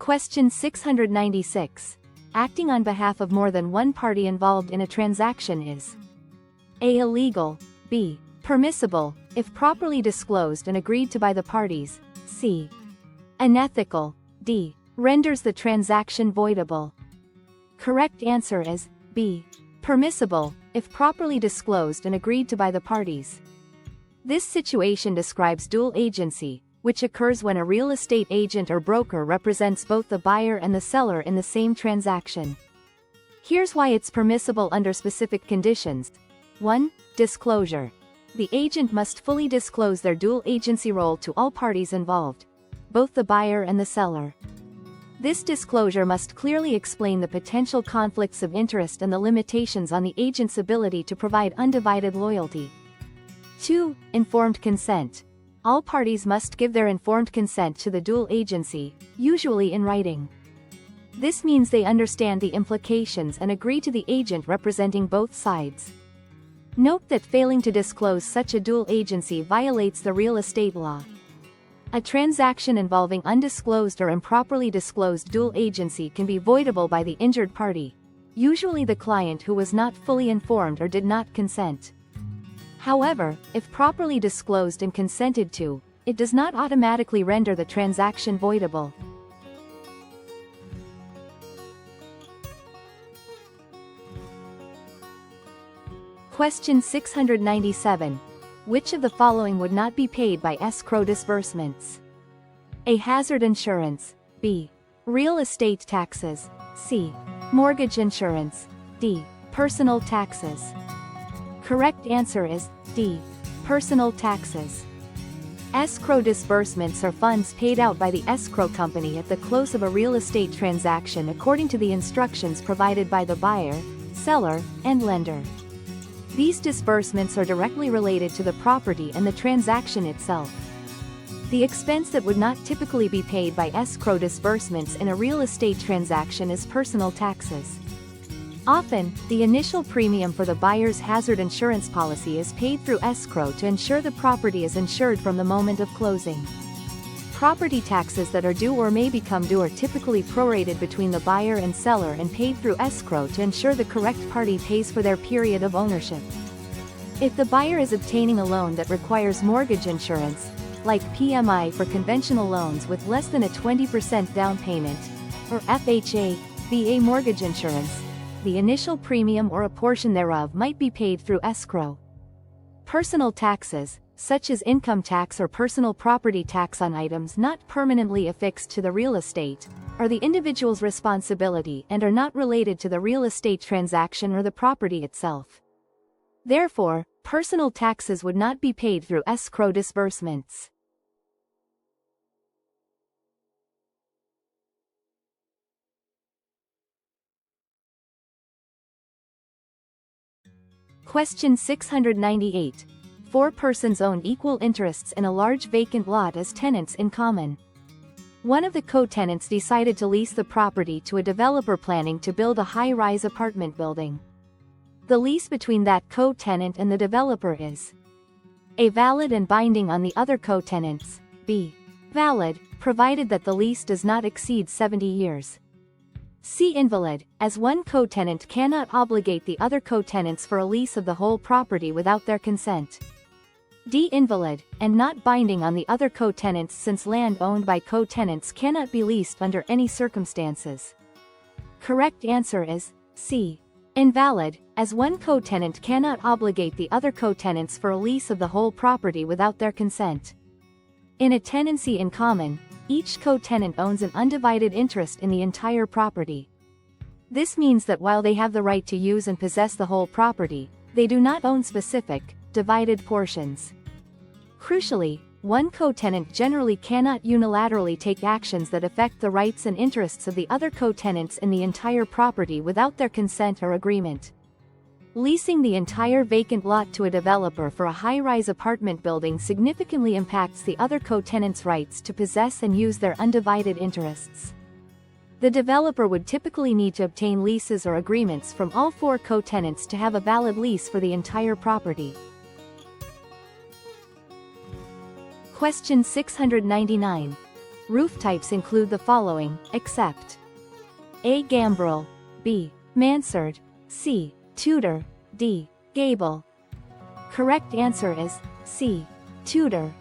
Question 696. Acting on behalf of more than one party involved in a transaction is A. Illegal, B. Permissible, if properly disclosed and agreed to by the parties, C. Unethical, D. Renders the transaction voidable. Correct answer is B. Permissible, if properly disclosed and agreed to by the parties. This situation describes dual agency, which occurs when a real estate agent or broker represents both the buyer and the seller in the same transaction. Here's why it's permissible under specific conditions. 1. Disclosure. The agent must fully disclose their dual agency role to all parties involved, both the buyer and the seller. This disclosure must clearly explain the potential conflicts of interest and the limitations on the agent's ability to provide undivided loyalty. 2. Informed consent. All parties must give their informed consent to the dual agency, usually in writing. This means they understand the implications and agree to the agent representing both sides. Note that failing to disclose such a dual agency violates the real estate law. A transaction involving undisclosed or improperly disclosed dual agency can be voidable by the injured party, usually the client who was not fully informed or did not consent. However, if properly disclosed and consented to, it does not automatically render the transaction voidable. Question 697. Which of the following would not be paid by escrow disbursements? A. Hazard insurance, B. Real estate taxes, C. Mortgage insurance, D. Personal taxes. Correct answer is D. Personal taxes. Escrow disbursements are funds paid out by the escrow company at the close of a real estate transaction according to the instructions provided by the buyer, seller, and lender. These disbursements are directly related to the property and the transaction itself. The expense that would not typically be paid by escrow disbursements in a real estate transaction is personal taxes. Often, the initial premium for the buyer's hazard insurance policy is paid through escrow to ensure the property is insured from the moment of closing. Property taxes that are due or may become due are typically prorated between the buyer and seller and paid through escrow to ensure the correct party pays for their period of ownership. If the buyer is obtaining a loan that requires mortgage insurance, like PMI for conventional loans with less than a 20% down payment, or FHA, VA mortgage insurance, the initial premium or a portion thereof might be paid through escrow. Personal taxes, such as income tax or personal property tax on items not permanently affixed to the real estate, are the individual's responsibility and are not related to the real estate transaction or the property itself. Therefore, personal taxes would not be paid through escrow disbursements. Question 698. 4 persons own equal interests in a large vacant lot as tenants in common. One of the co-tenants decided to lease the property to a developer planning to build a high-rise apartment building. The lease between that co-tenant and the developer is A. Valid and binding on the other co-tenants, B. Valid, provided that the lease does not exceed 70 years. C. Invalid, as one co-tenant cannot obligate the other co-tenants for a lease of the whole property without their consent. D. Invalid, and not binding on the other co-tenants since land owned by co-tenants cannot be leased under any circumstances. Correct answer is C. Invalid, as one co-tenant cannot obligate the other co-tenants for a lease of the whole property without their consent. In a tenancy in common, each co-tenant owns an undivided interest in the entire property. This means that while they have the right to use and possess the whole property, they do not own specific, divided portions. Crucially, one co-tenant generally cannot unilaterally take actions that affect the rights and interests of the other co-tenants in the entire property without their consent or agreement. Leasing the entire vacant lot to a developer for a high-rise apartment building significantly impacts the other co-tenants' rights to possess and use their undivided interests. The developer would typically need to obtain leases or agreements from all 4 co-tenants to have a valid lease for the entire property. Question 699. Roof types include the following, except A. Gambrel, B. Mansard, C. Tudor, D. Gable. Correct answer is C. Tudor.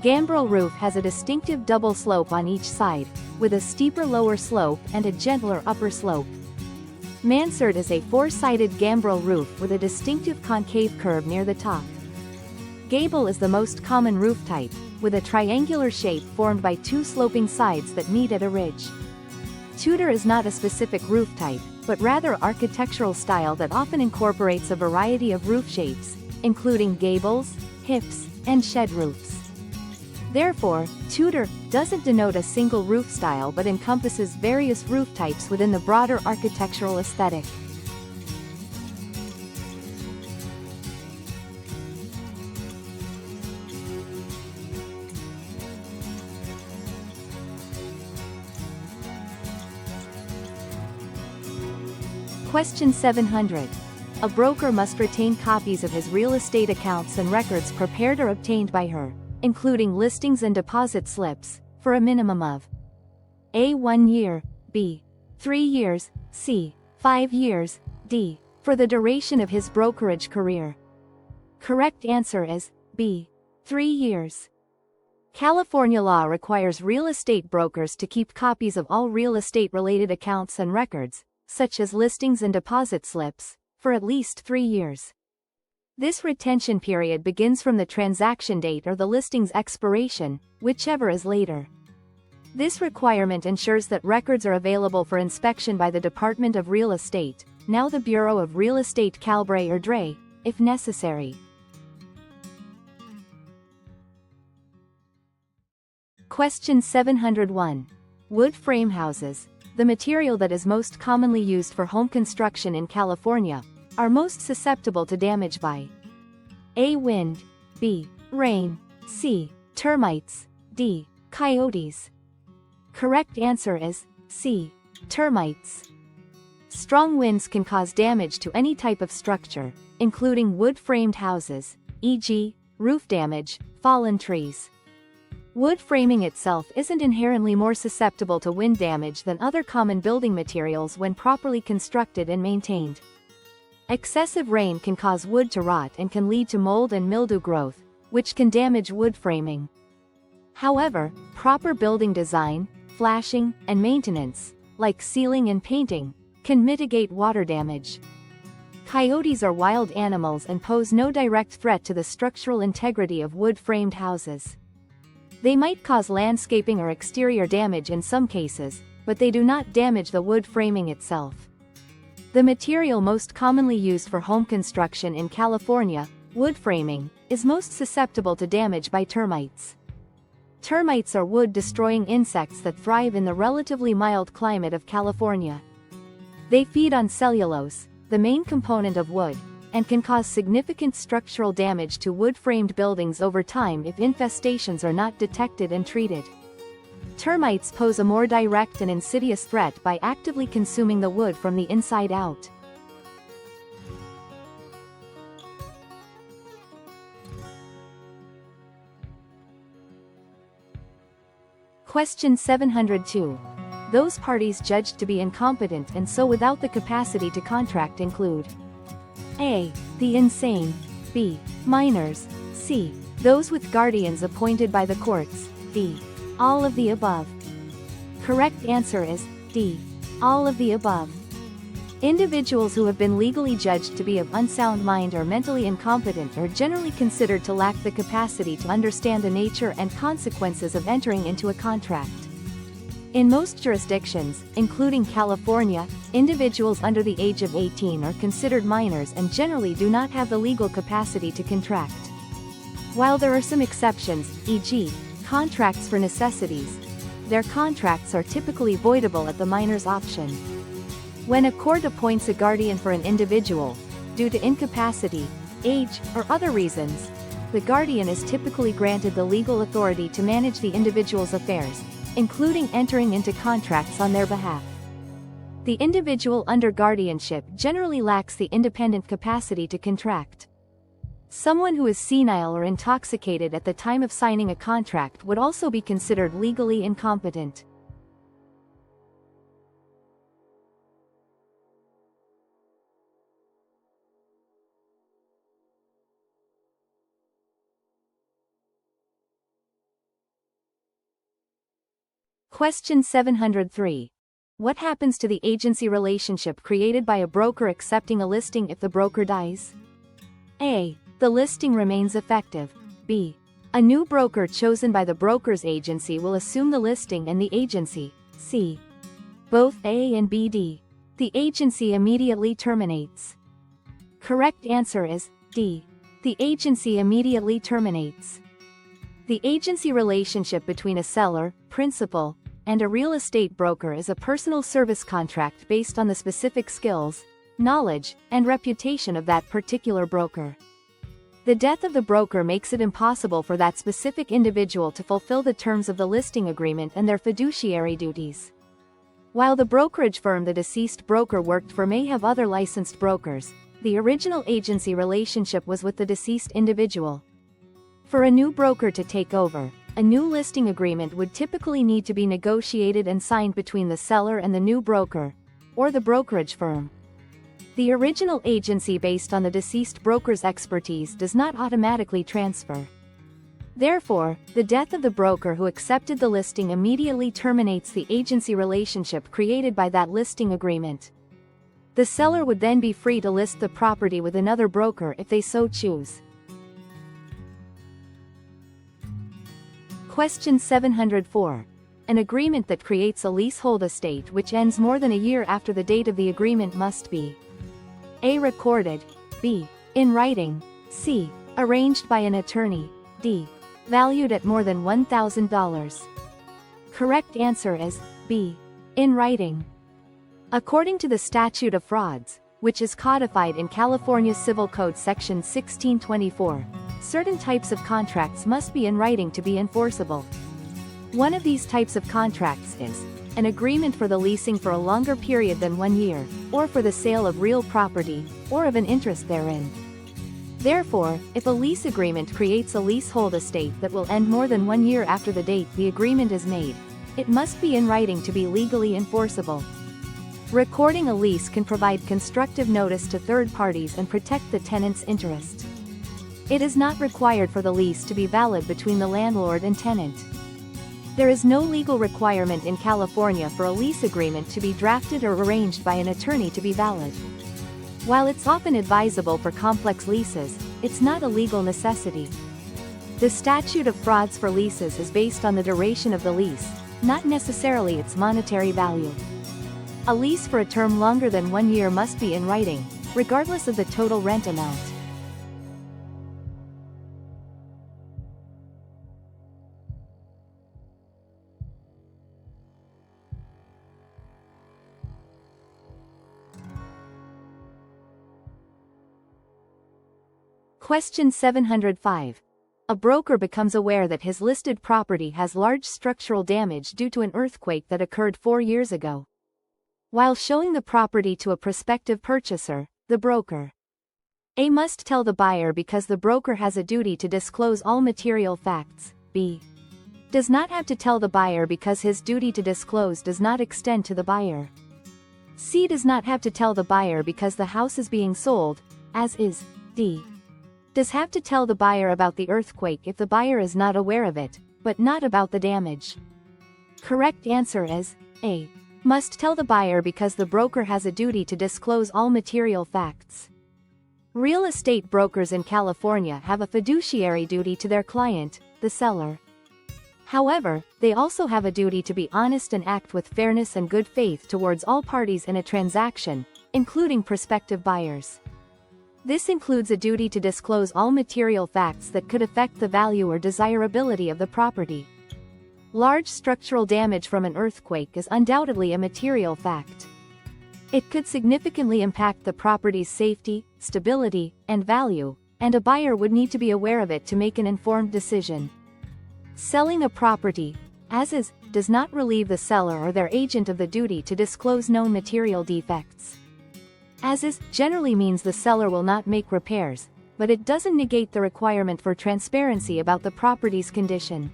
Gambrel roof has a distinctive double slope on each side, with a steeper lower slope and a gentler upper slope. Mansard is a four-sided gambrel roof with a distinctive concave curve near the top. Gable is the most common roof type, with a triangular shape formed by two sloping sides that meet at a ridge. Tudor is not a specific roof type, but rather architectural style that often incorporates a variety of roof shapes, including gables, hips, and shed roofs. Therefore, Tudor doesn't denote a single roof style but encompasses various roof types within the broader architectural aesthetic. Question 700. A broker must retain copies of his real estate accounts and records prepared or obtained by her, including listings and deposit slips, for a minimum of A. 1 year, B. 3 years, C. 5 years, D. for the duration of his brokerage career. Correct answer is B. 3 years. California law requires real estate brokers to keep copies of all real estate-related accounts and records, such as listings and deposit slips, for at least 3 years. This retention period begins from the transaction date or the listing's expiration, whichever is later. This requirement ensures that records are available for inspection by the Department of Real Estate, now the Bureau of Real Estate Calbray or DRE, if necessary. Question 701. Wood frame houses, the material that is most commonly used for home construction in California, are most susceptible to damage by A. Wind, B. Rain, C. Termites, D. Coyotes. Correct answer is C. Termites. Strong winds can cause damage to any type of structure, including wood-framed houses, e.g., roof damage, fallen trees. Wood framing itself isn't inherently more susceptible to wind damage than other common building materials when properly constructed and maintained. Excessive rain can cause wood to rot and can lead to mold and mildew growth, which can damage wood framing. However, proper building design, flashing, and maintenance, like sealing and painting, can mitigate water damage. Coyotes are wild animals and pose no direct threat to the structural integrity of wood-framed houses. They might cause landscaping or exterior damage in some cases, but they do not damage the wood framing itself. The material most commonly used for home construction in California, wood framing, is most susceptible to damage by termites. Termites are wood-destroying insects that thrive in the relatively mild climate of California. They feed on cellulose, the main component of wood, and can cause significant structural damage to wood-framed buildings over time if infestations are not detected and treated. Termites pose a more direct and insidious threat by actively consuming the wood from the inside out. Question 702. Those parties judged to be incompetent and so without the capacity to contract include A. The insane, B. Minors, C. Those with guardians appointed by the courts, D. All of the above. Correct answer is D. All of the above. Individuals who have been legally judged to be of unsound mind or mentally incompetent are generally considered to lack the capacity to understand the nature and consequences of entering into a contract. In most jurisdictions, including California, individuals under the age of 18 are considered minors and generally do not have the legal capacity to contract. While there are some exceptions, e.g., contracts for necessities, their contracts are typically voidable at the minor's option. When a court appoints a guardian for an individual, due to incapacity, age, or other reasons, the guardian is typically granted the legal authority to manage the individual's affairs, including entering into contracts on their behalf. The individual under guardianship generally lacks the independent capacity to contract. Someone who is senile or intoxicated at the time of signing a contract would also be considered legally incompetent. Question 703. What happens to the agency relationship created by a broker accepting a listing if the broker dies? A. The listing remains effective. B. A new broker chosen by the broker's agency will assume the listing and the agency. C. Both A and B. D. The agency immediately terminates. Correct answer is D. The agency immediately terminates. The agency relationship between a seller, principal, and a real estate broker is a personal service contract based on the specific skills, knowledge, and reputation of that particular broker. The death of the broker makes it impossible for that specific individual to fulfill the terms of the listing agreement and their fiduciary duties. While the brokerage firm the deceased broker worked for may have other licensed brokers, the original agency relationship was with the deceased individual. For a new broker to take over, a new listing agreement would typically need to be negotiated and signed between the seller and the new broker, or the brokerage firm. The original agency based on the deceased broker's expertise does not automatically transfer. Therefore, the death of the broker who accepted the listing immediately terminates the agency relationship created by that listing agreement. The seller would then be free to list the property with another broker if they so choose. Question 704. An agreement that creates a leasehold estate which ends more than a year after the date of the agreement must be A. Recorded. B. In writing. C. Arranged by an attorney. D. Valued at more than $1,000. Correct answer is B. In writing. According to the Statute of Frauds, which is codified in California Civil Code Section 1624, certain types of contracts must be in writing to be enforceable. One of these types of contracts is an agreement for the leasing for a longer period than 1 year, or for the sale of real property, or of an interest therein. Therefore, if a lease agreement creates a leasehold estate that will end more than 1 year after the date the agreement is made, it must be in writing to be legally enforceable. Recording a lease can provide constructive notice to third parties and protect the tenant's interest. It is not required for the lease to be valid between the landlord and tenant. There is no legal requirement in California for a lease agreement to be drafted or arranged by an attorney to be valid. While it's often advisable for complex leases, it's not a legal necessity. The statute of frauds for leases is based on the duration of the lease, not necessarily its monetary value. A lease for a term longer than 1 year must be in writing, regardless of the total rent amount. Question 705. A broker becomes aware that his listed property has large structural damage due to an earthquake that occurred 4 years ago. While showing the property to a prospective purchaser, the broker A. must tell the buyer because the broker has a duty to disclose all material facts. B. does not have to tell the buyer because his duty to disclose does not extend to the buyer. C. does not have to tell the buyer because the house is being sold, as is. D. does have to tell the buyer about the earthquake if the buyer is not aware of it, but not about the damage. Correct answer is A. must tell the buyer because the broker has a duty to disclose all material facts. Real estate brokers in California have a fiduciary duty to their client, the seller. However, they also have a duty to be honest and act with fairness and good faith towards all parties in a transaction, including prospective buyers. This includes a duty to disclose all material facts that could affect the value or desirability of the property. Large structural damage from an earthquake is undoubtedly a material fact. It could significantly impact the property's safety, stability, and value, and a buyer would need to be aware of it to make an informed decision. Selling a property, as is, does not relieve the seller or their agent of the duty to disclose known material defects. As is generally means the seller will not make repairs, but it doesn't negate the requirement for transparency about the property's condition.